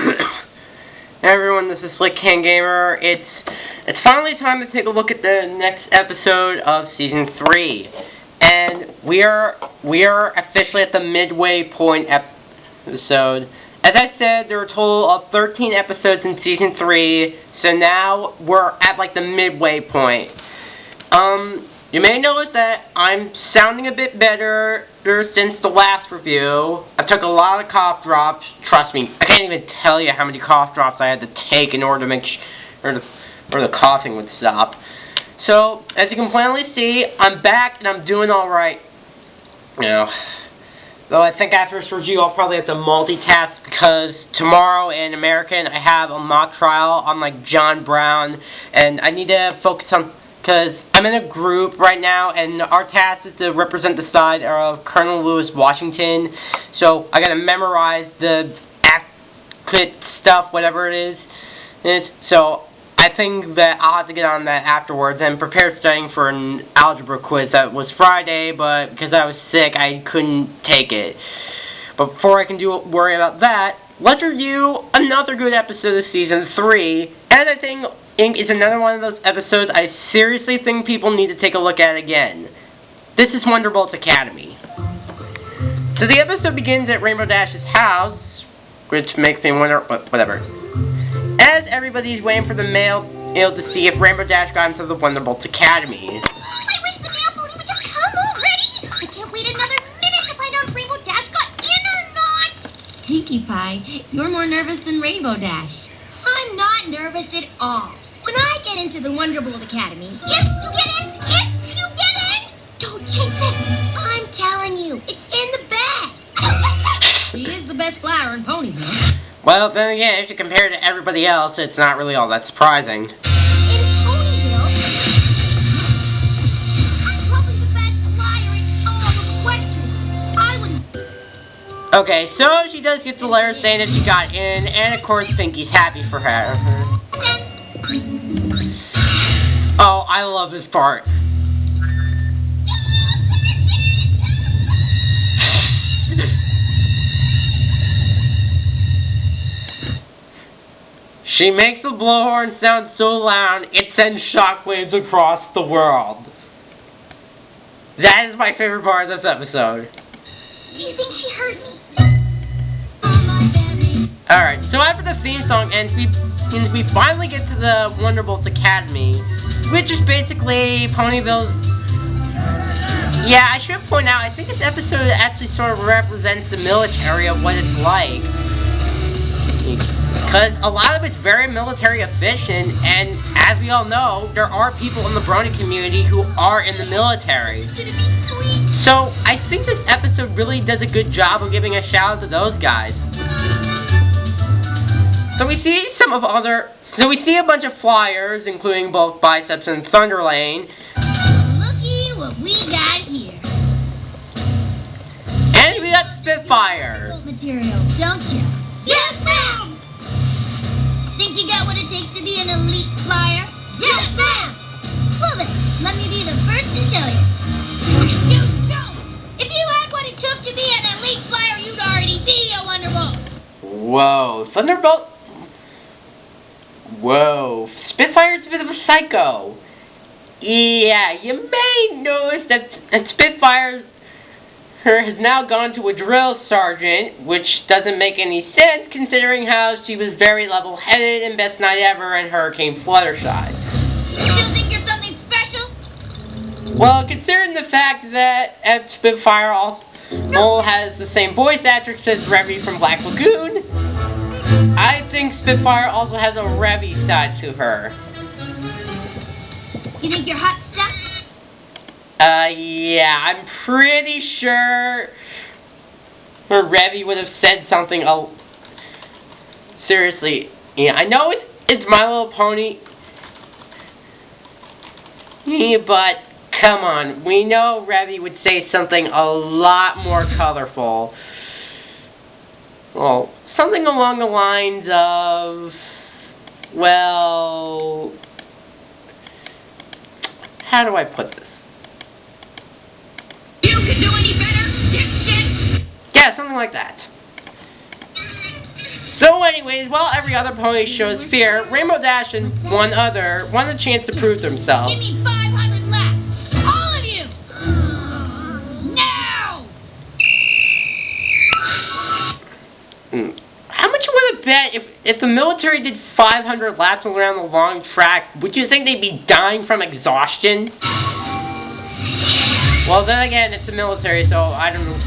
Hey everyone, this is Slick Can Gamer. It's finally time to take a look at the next episode of Season 3. And we are officially at the midway point episode. As I said, there are a total of 13 episodes in Season 3, so now we're at like the midway point. You may notice that I'm sounding a bit better since the last review. I took a lot of cough drops. Trust me, I can't even tell you how many cough drops I had to take in order to make sure the coughing would stop. So, as you can plainly see, I'm back and I'm doing alright. You know, though I think after this review I'll probably have to multitask because tomorrow in American I have a mock trial on like John Brown and I need to focus on, because I'm in a group right now, and our task is to represent the side of Colonel Lewis Washington. So I gotta memorize the accurate stuff, whatever it is. So I think that I'll have to get on that afterwards and prepare studying for an algebra quiz that was Friday, but because I was sick, I couldn't take it. But before I can worry about that, let's review another good episode of Season 3, and I think it's another one of those episodes I seriously think people need to take a look at again. This is Wonderbolts Academy. So the episode begins at Rainbow Dash's house, which makes me wonder, whatever. As everybody's waiting for the mail to see if Rainbow Dash got into the Wonderbolts Academy. I wish the mail would have come already! I can't wait another minute to find out if Rainbow Dash got in or not! Pinkie Pie, you're more nervous than Rainbow Dash. I'm not nervous at all. When I get into the Wonderbolt Academy, if you get in, don't chase it. I'm telling you, it's in the bag. She is the best flyer in Ponyville. Well, then again, if you compare it to everybody else, it's not really all that surprising. In Ponyville, I'm probably the best flyer in all of Western. I wouldn't... Okay, so she does get the letter saying that she got in, and of course Pinkie's happy for her. Oh, I love this part. She makes the blowhorn sound so loud, it sends shockwaves across the world. That is my favorite part of this episode. Do you think she heard me? Alright, so after the theme song ends, we finally get to the Wonderbolts Academy, which is basically Ponyville's... Yeah, I should point out, I think this episode actually sort of represents the military of what it's like. Because a lot of it's very military efficient, and as we all know, there are people in the Brony community who are in the military. So, I think this episode really does a good job of giving a shout out to those guys. So we see a bunch of flyers, including both Biceps and Thunderlane. Looky what we got here. And we got Spitfire. Material, don't you? Yes, ma'am! Think you got what it takes to be an elite flyer? Yes, ma'am! Well then, let me be the first to tell you. You don't! If you had what it took to be an elite flyer, you'd already be a Wonderbolt. Whoa, Thunderbolt? Whoa, Spitfire's a bit of a psycho. Yeah, you may notice that Spitfire has now gone to a drill sergeant, which doesn't make any sense considering how she was very level-headed and best night ever in Hurricane Fluttershy. Still think you're something special? Well, considering the fact that Spitfire also has the same voice actress as Revy from Black Lagoon, I think Spitfire also has a Revy side to her. You think you're hot stuff? Yeah, I'm pretty sure her Revy would have said something, seriously, yeah, I know it's My Little Pony, but come on, we know Revy would say something a lot more colorful. Well, something along the lines of, well, how do I put this? You can do any better, dipshit! Yeah, something like that. So anyways, while every other pony shows fear, Rainbow Dash and one other want a chance to prove themselves. Give me 500 laps! All of you! Now! How much would it bet if the military did 500 laps around the long track, would you think they'd be dying from exhaustion? Well, then again, it's the military, so I don't know.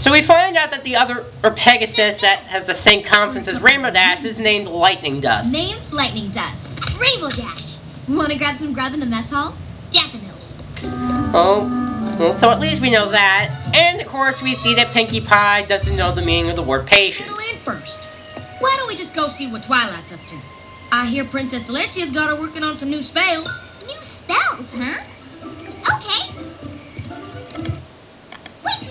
So we find out that the other, or Pegasus, that has the same confidence as Rainbow Dash, is named Lightning Dust. Name's Lightning Dust. Rainbow Dash. Wanna grab some grub in the mess hall? Definitely. Oh, well, so at least we know that. And of course, we see that Pinkie Pie doesn't know the meaning of the word patient. Go in first. Why don't we just go see what Twilight's up to? I hear Princess Alessia's got her working on some new spells. New spells, huh? Okay. Wait,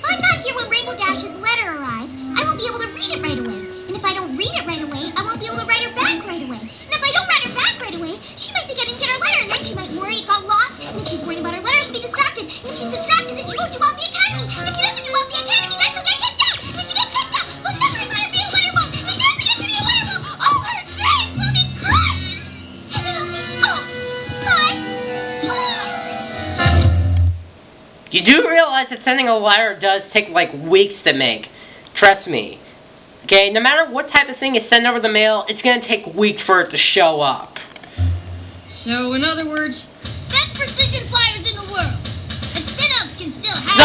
I got here when Rainbow Dash's letter arrives. I won't be able to read it right away. And if I don't read it right away, I won't be able to write her back right away. And if I don't write her back right away, she might forget to get her letter, and then she might worry it got lost. And if she's worried about her letter, she'll be distracted. And if she's distracted, then she won't do well in the academy. If she doesn't do well in the academy, then she'll get kicked out. And if she gets kicked out, we'll never let her be a letter mom. And never get to be a letter mom. All her dreams will be crushed. And it'll be my loss. You do realize that sending a letter does take like weeks to make. Trust me. Okay, no matter what type of thing you send over the mail, it's going to take weeks for it to show up. So, in other words, Best precision flyers in the world. And spin-ups can still have...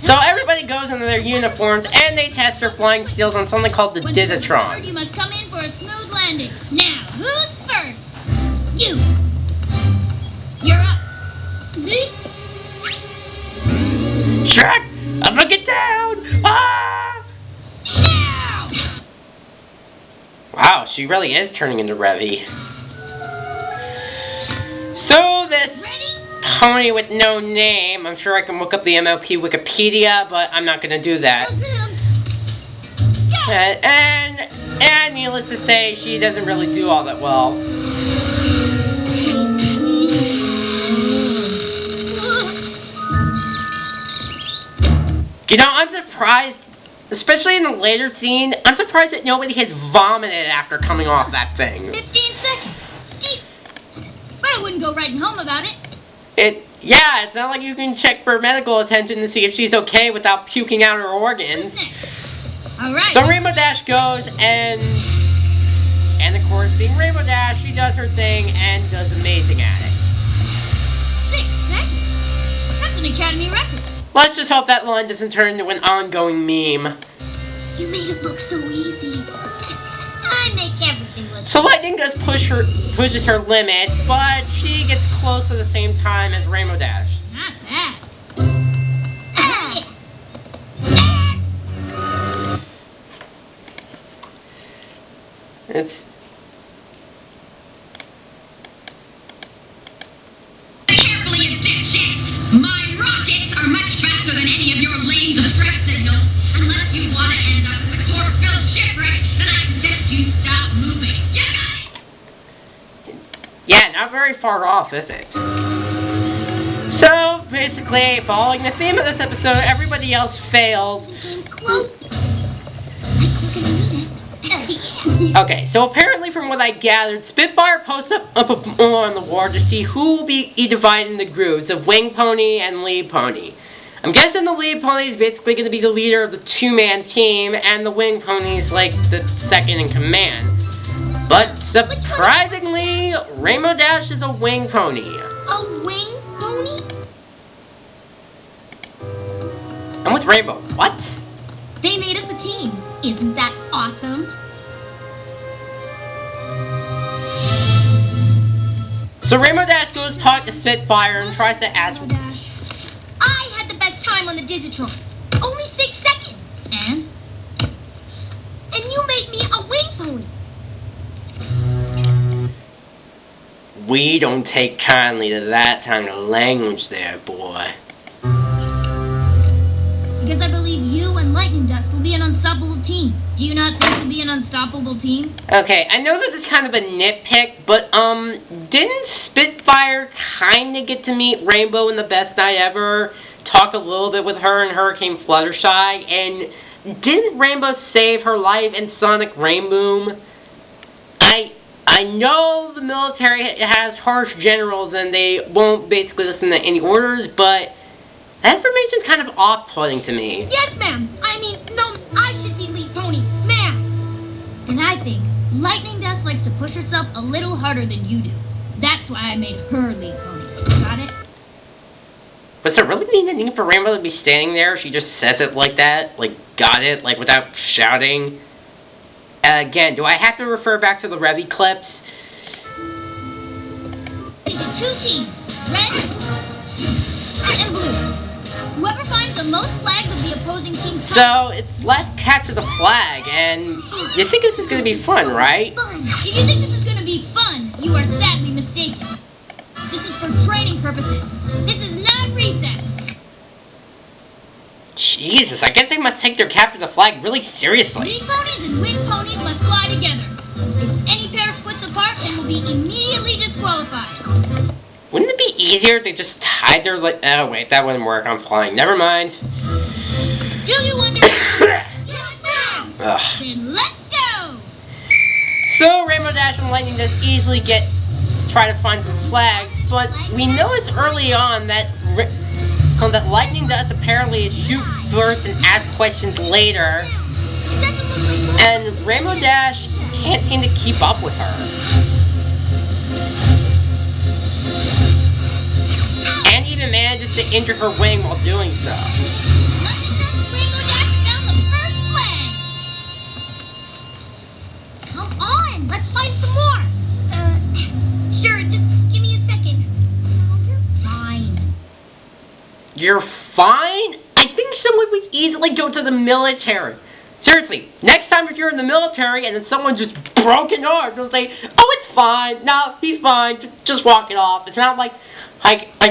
So everybody goes into their uniforms and they test their flying skills on something called the When Digitron. you must come in for a smooth landing. Now, who's first? You. You're up. Shrek! Up and get down! Ah! Now! Wow, she really is turning into Revy. So this Ready? pony with no name, I'm sure I can look up the MLP Wikipedia, but I'm not going to do that. Go! And needless to say, she doesn't really do all that well. You know, I'm surprised, especially in the later scene, I'm surprised that nobody has vomited after coming off that thing. 15 seconds. Jeez. But I wouldn't go writing home about it. Yeah, it's not like you can check for medical attention to see if she's okay without puking out her organs. All right. So Rainbow Dash goes, and of course, being Rainbow Dash, she does her thing and does amazing at it. 6 seconds. That's an Academy record. Let's just hope that line doesn't turn into an ongoing meme. You made it look so easy. I make everything look So Lightning does pushes her limit, but she gets close at the same time as Rainbow Dash. not bad. It's Carefully and dipshit. My rockets are much faster than any of your lame distress signals. Unless you want to end up with a corpse-filled shipwreck, then I suggest you stop moving. You got it? yeah, not very far off, is it? So basically, following the theme of this episode, everybody else failed. Close. Okay, so apparently from what I gathered, Spitfire posts up on the war to see who will be dividing the groups of Wing Pony and Lead Pony. I'm guessing the Lead Pony is basically going to be the leader of the two-man team, and the Wing Pony is like the second in command. But surprisingly, Rainbow Dash is a Wing Pony. A wing pony? I'm with Rainbow. What? They made us a team. Isn't that awesome? So Rainbow Dash goes to talk to Spitfire and tries to ask... I had the best time on the Digitron. Only 6 seconds. And? And you made me a wing pony. We don't take kindly to that kind of language there, boy. Because I believe you and Lightning Dust will be an unstoppable team. Do you not think it'll be an unstoppable team? Okay, I know this is kind of a nitpick, but, didn't Spitfire kind of get to meet Rainbow in the Best Night Ever, talk a little bit with her and Hurricane Fluttershy, and didn't Rainbow save her life in Sonic Rainboom? I know the military has harsh generals and they won't basically listen to any orders, but that information's kind of off-putting to me. Yes, ma'am. I mean, no, I should be lead pony, ma'am. And I think Lightning Dust likes to push herself a little harder than you do. That's why I made her lead pony. Got it? Was there really even a need for Rainbow to be standing there? She just says it like that? Like, got it? Like, without shouting? Again, do I have to refer back to the Revy clips? It's two teams, red and blue. Whoever finds the most flags of the opposing team... So, it's let's capture the flag, and you think this is going to be fun, right? Fun. If you think this is going to be fun, you are sadly mistaken. This is for training purposes. This is not recess. Jesus, I guess they must take their capture the flag really seriously. Lead ponies and wing ponies must fly together. If any pair splits apart, they will be immediately disqualified. Wouldn't it be easier if they just tied their oh wait, that wouldn't work. I'm flying. Never mind. Do you understand? Yes, ma'am. Then let's go. So Rainbow Dash and Lightning Dust easily try to find some flags, but we know it's early on that Lightning Dust apparently shoot first and ask questions later, and Rainbow Dash can't seem to keep up with her. And even manages to injure her wing while doing so. Rainbow Dash found the first flag. Come on, let's find some more. Sure, just give me a second. No, you're fine. You're fine? I think someone would easily go to the military. Seriously, next time if you're in the military and then someone just broken arm, they'll say, oh, it's fine. No, he's fine. Just walk it off. It's not like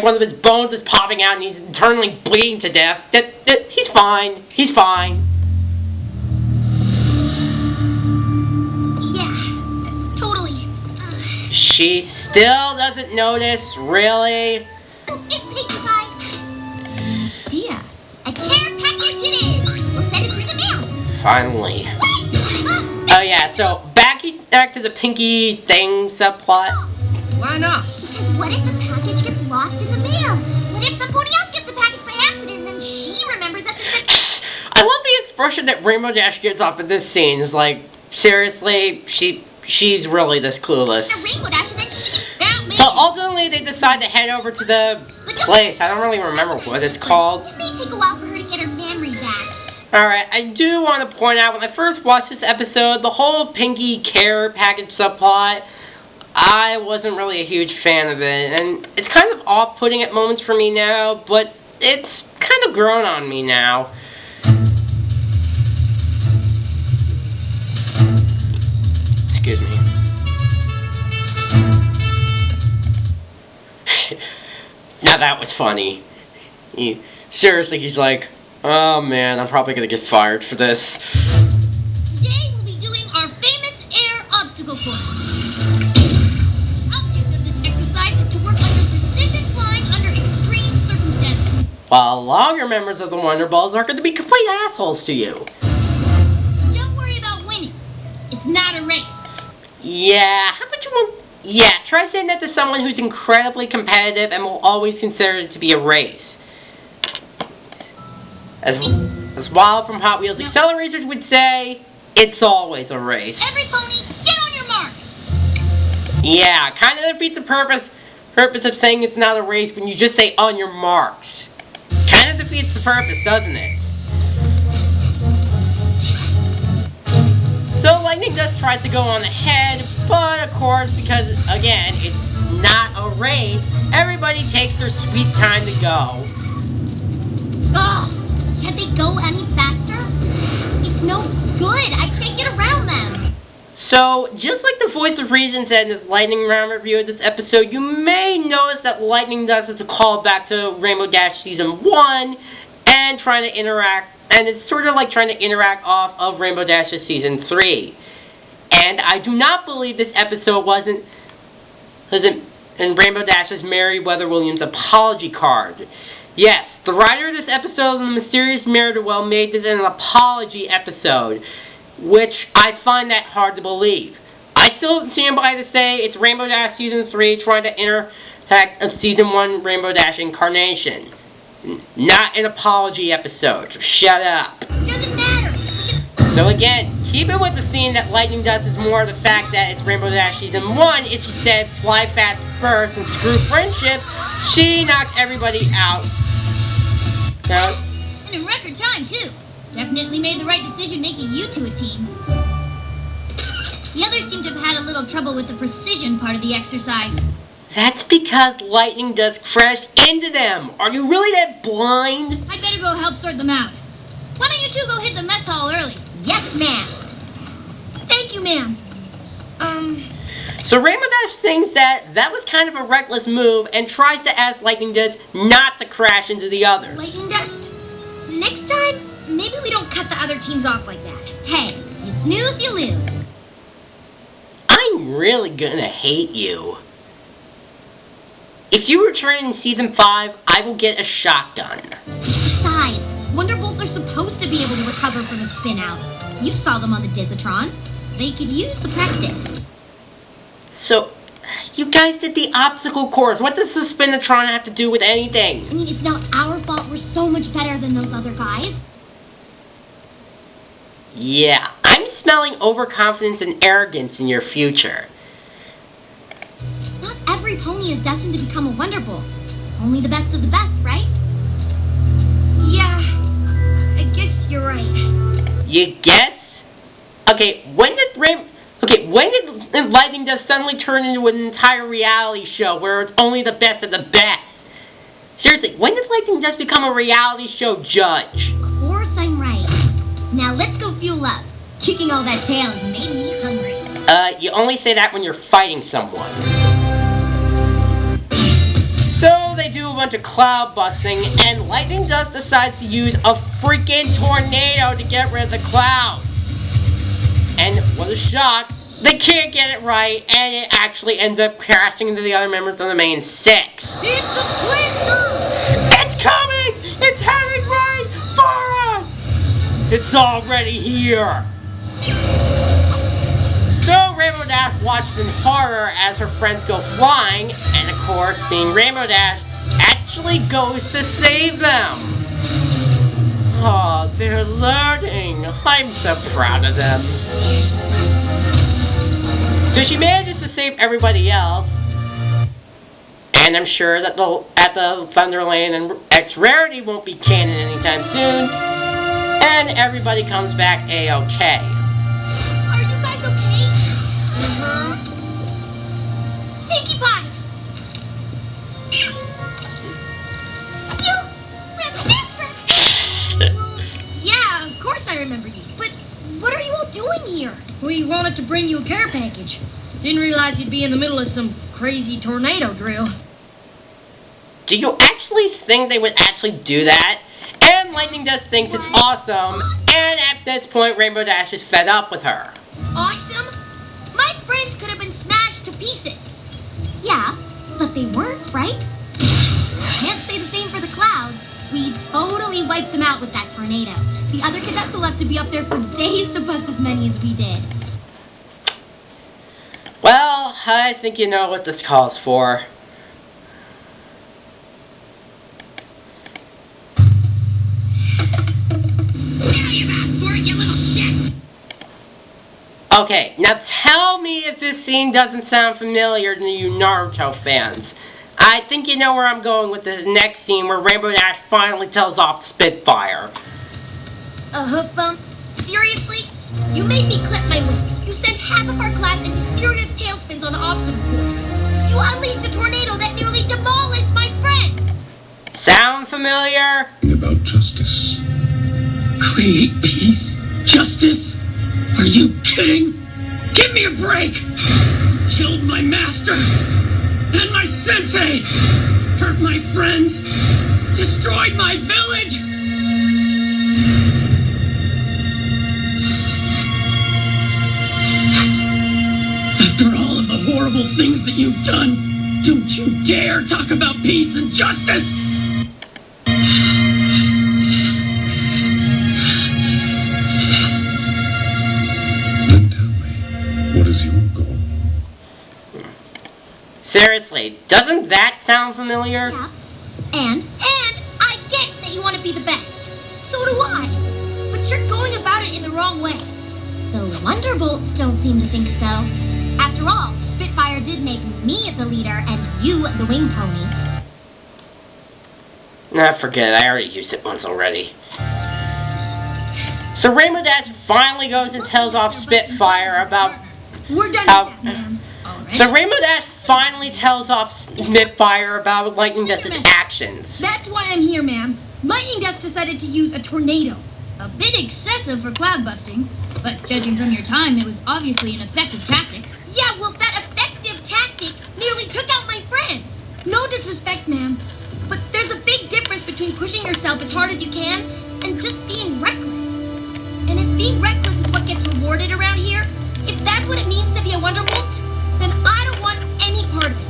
one of his bones is popping out and he's internally bleeding to death. He's fine. He's fine. Yeah, totally. She still doesn't notice, really. It's Pinkie Pie. Yeah, a care package it is. We'll send it through the mail. Finally. Wait! Oh yeah, so back to the Pinky thing subplot. Why not? Because what if the package gets lost in the mail? What if somebody else gets the package by accident and then she remembers that I love the expression that Rainbow Dash gets off of this scene. It's like, seriously, she's really this clueless. the Rainbow Dash and then she found me. So ultimately they decide to head over to the place. I don't really remember what it's called. It may take a while for her to get her memory back. Alright, I do want to point out, when I first watched this episode, the whole Pinky care package subplot, I wasn't really a huge fan of it. And it's kind of off-putting at moments for me now, but it's kind of grown on me now. Excuse me. Now that was funny. Seriously, he's like, oh man, I'm probably gonna get fired for this. Today we'll be doing our famous air obstacle course. The object of this exercise is to work under precision flying under extreme circumstances. While longer members of the Wonderbolts are going to be complete assholes to you. Don't worry about winning. It's not a race. Yeah, how much more? Yeah, try saying that to someone who's incredibly competitive and will always consider it to be a race. As Wild from Hot Wheels Accelerators would say, it's always a race. Every pony, get on your mark. Yeah, kind of defeats the purpose of saying it's not a race when you just say on your marks. Kind of defeats the purpose, doesn't it? So Lightning Dust tries to go on ahead, but of course, because again, it's not a race, everybody takes their sweet time to go. Ugh, can't they go any faster? It's no good. I can't get around them. So, just like the voice of reason said in this lightning round review of this episode, you may notice that Lightning Dust is a call back to Rainbow Dash Season 1 and trying to interact and it's sort of like trying to interact off of Rainbow Dash's Season 3. And I do not believe this episode wasn't in Rainbow Dash's Meriwether-Williams apology card. Yes, the writer of this episode, The Mysterious Meriwether, made this an apology episode, which I find that hard to believe. I still stand by to say it's Rainbow Dash Season 3 trying to intersect a Season 1 Rainbow Dash incarnation. Not an apology episode, so shut up. Doesn't matter. So again, keep it with the scene that Lightning does is more the fact that it's Rainbow Dash Season 1. If she said fly fast first and screw friendship, she knocked everybody out. So, And in record time, too. Definitely made the right decision making you two a team. The others seem to have had a little trouble with the precision part of the exercise. that's because Lightning does crash into them. Are you really that blind? I'd better go help sort them out. Why don't you two go hit the mess hall early? Yes, ma'am. Thank you, ma'am. So Rainbow Dash thinks that was kind of a reckless move and tries to ask Lightning does not to crash into the others. Lightning Dust, next time, maybe we don't cut the other teams off like that. Hey, you snooze, you lose. I'm really gonna hate you. If you return in Season 5, I will get a shotgun. Besides, Wonderbolts are supposed to be able to recover from a spin-out. You saw them on the Dizzatron. They could use the practice. So, you guys did the obstacle course. What does the Spinatron have to do with anything? I mean, it's not our fault we're so much better than those other guys. Yeah, I'm smelling overconfidence and arrogance in your future. Not every pony is destined to become a Wonderbolt. Only the best of the best, right? Yeah, I guess you're right. You guess? Okay, when did Lightning Dust suddenly turn into an entire reality show where it's only the best of the best? Seriously, when did Lightning Dust become a reality show judge? Of course I'm right. Now let's go fuel up. Kicking all that tail has made me hungry. You only say that when you're fighting someone. So they do a bunch of cloud busting, and Lightning Dust decides to use a freaking tornado to get rid of the clouds. And what a shock, they can't get it right, and it actually ends up crashing into the other members of the main six. It's a twister! It's coming! It's heading right for us! It's already here! So Rainbow Dash watches in horror as her friends go flying, and of course, being Rainbow Dash, actually goes to save them. Oh, they're learning. I'm so proud of them. So she manages to save everybody else, and I'm sure that at the Thunderland and X Rarity won't be canon anytime soon, and everybody comes back A-OK. Are you guys okay? Pinkie Pie! You remember? Yeah, of course I remember you. But what are you all doing here? We wanted to bring you a care package. Didn't realize you'd be in the middle of some crazy tornado drill. Do you actually think they would actually do that? And Lightning Dust thinks it's awesome, and at this point Rainbow Dash is fed up with her. Awesome? My friends could have been smashed to pieces. Yeah, but they weren't, right? Can't say the same for the clouds. We totally wiped them out with that tornado. The other cadets will have to be up there for days to bust as many as we did. Well, I think you know what this calls for. Okay, now tell me if this scene doesn't sound familiar to you Naruto fans. I think you know where I'm going with this next scene where Rainbow Dash finally tells off Spitfire. A hoof bump? Seriously? You made me clip my lip. You sent half of our class into furious tailspins on the obstacle course. You unleashed a tornado that nearly demolished my friend. Sound familiar? About justice. Create peace? Justice? Are you kidding? Give me a break! Killed my master! And my sensei! Hurt my friends! Destroyed my village! dare talk about peace and justice? Then tell me, what is your goal? Seriously, doesn't that sound familiar? Yeah. And I get that you want to be the best. So do I. But you're going about it in the wrong way. The Wonderbolts don't seem to think so. After all, Spitfire did make me the leader and you the wing pony. Nah, forget it. I already used it once already. So Rainbow Dash finally goes and tells off Spitfire about We're done how... with that, ma'am. All right. So Rainbow Dash finally tells off Spitfire about Lightning Dust's actions. That's why I'm here, ma'am. Lightning Dust decided to use a tornado. A bit excessive for cloud busting, but judging from your time, it was obviously an effective tactic. Yeah, well, that effective tactic nearly took out my friend. No disrespect, ma'am, but there's a big difference between pushing yourself as hard as you can and just being reckless. And if being reckless is what gets rewarded around here, if that's what it means to be a Wonderbolt, then I don't want any part of it.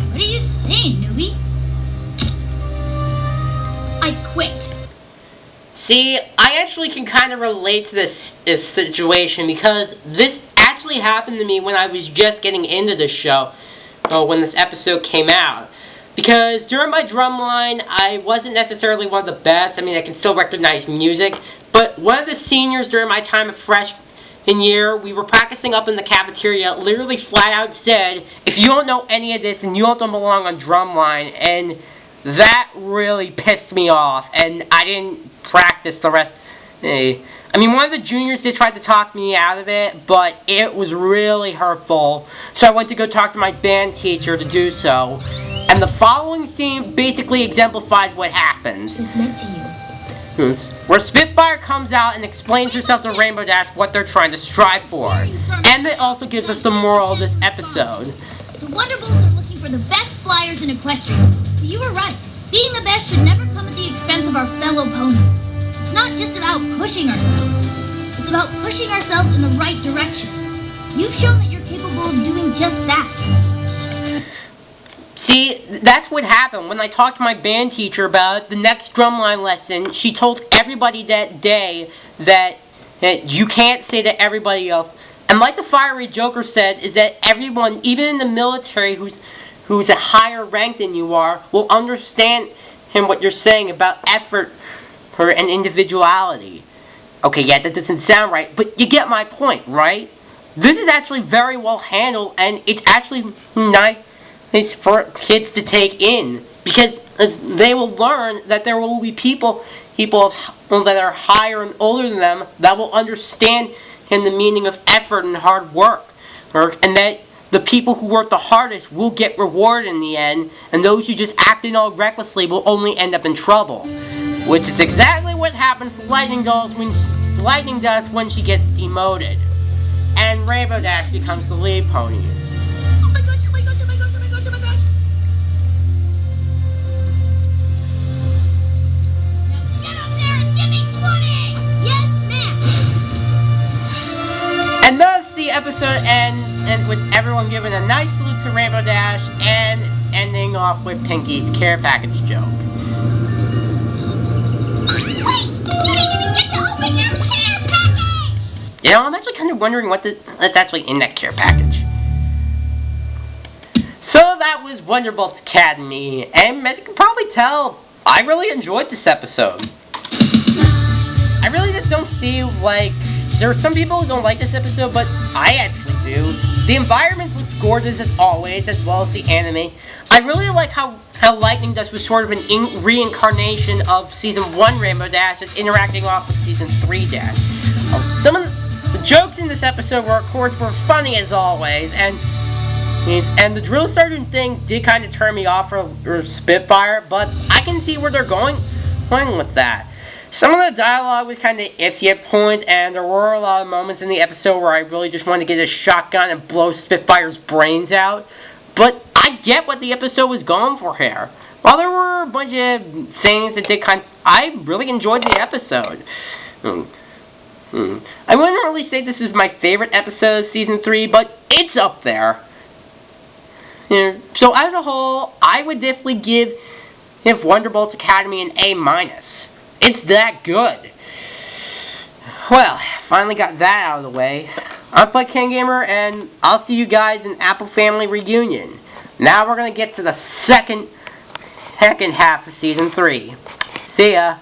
What are you saying, newbie? I quit. See, I actually can kind of relate to this situation because this actually happened to me when I was just getting into the show, when this episode came out. Because during my drumline, I wasn't necessarily one of the best. I mean, I can still recognize music. But one of the seniors during my time of freshman year, we were practicing up in the cafeteria, literally flat out said, if you don't know any of this, then you don't belong on drumline. And that really pissed me off, and I didn't practice the rest. I mean, one of the juniors did try to talk me out of it, but it was really hurtful. So I went to go talk to my band teacher to do so. And the following scene basically exemplifies what happens. It's meant to you. Where Spitfire comes out and explains herself to Rainbow Dash what they're trying to strive for. And it also gives us the moral of this episode. The Wonderbolts are looking for the best flyers in Equestria. So you were right. Being the best should never come at the expense of our fellow ponies. It's not just about pushing ourselves. It's about pushing ourselves in the right direction. You've shown that you're capable of doing just that. See, that's what happened. When I talked to my band teacher about the next drumline lesson, she told everybody that day that you can't say to everybody else. And like the fiery Joker said, is that everyone, even in the military, who's a higher rank than you are, will understand what you're saying about effort and individuality. Okay, yeah, that doesn't sound right, but you get my point, right? This is actually very well handled, and it's actually nice for kids to take in, because they will learn that there will be people that are higher and older than them that will understand the meaning of effort and hard work, and that the people who work the hardest will get rewarded in the end, and those who just acted all recklessly will only end up in trouble, which is exactly what happens to Lightning Dust when she gets demoted, and Rainbow Dash becomes the lead pony. Oh my gosh, oh my gosh, oh my gosh, oh my gosh, oh my gosh. Now get up there and give me 20! Yes, ma'am! And thus the episode ends with everyone giving a nice salute to Rainbow Dash and ending off with Pinky's care package joke. Wait! You didn't even get to open your care package! You know, I'm actually kind of wondering what's actually in that care package. So that was Wonderbolts Academy, and as you can probably tell, I really enjoyed this episode. I really just don't see, there are some people who don't like this episode, but I actually do. The environment looks gorgeous as always, as well as the anime. I really like how Lightning Dust was sort of an reincarnation of Season 1 Rainbow Dash that's interacting off with Season 3 Dash. Some of the jokes in this episode were funny as always, and the drill sergeant thing did kind of turn me off for Spitfire, but I can see where they're going with that. Some of the dialogue was kind of iffy at points, and there were a lot of moments in the episode where I really just wanted to get a shotgun and blow Spitfire's brains out. But I get what the episode was going for here. While there were a bunch of things that I really enjoyed the episode. I wouldn't really say this is my favorite episode of Season 3, but it's up there. So as a whole, I would definitely give Wonderbolts Academy an A-. It's that good. Well, finally got that out of the way. I'm Ken Gamer, and I'll see you guys in Apple Family Reunion. Now we're going to get to the second half of Season 3. See ya.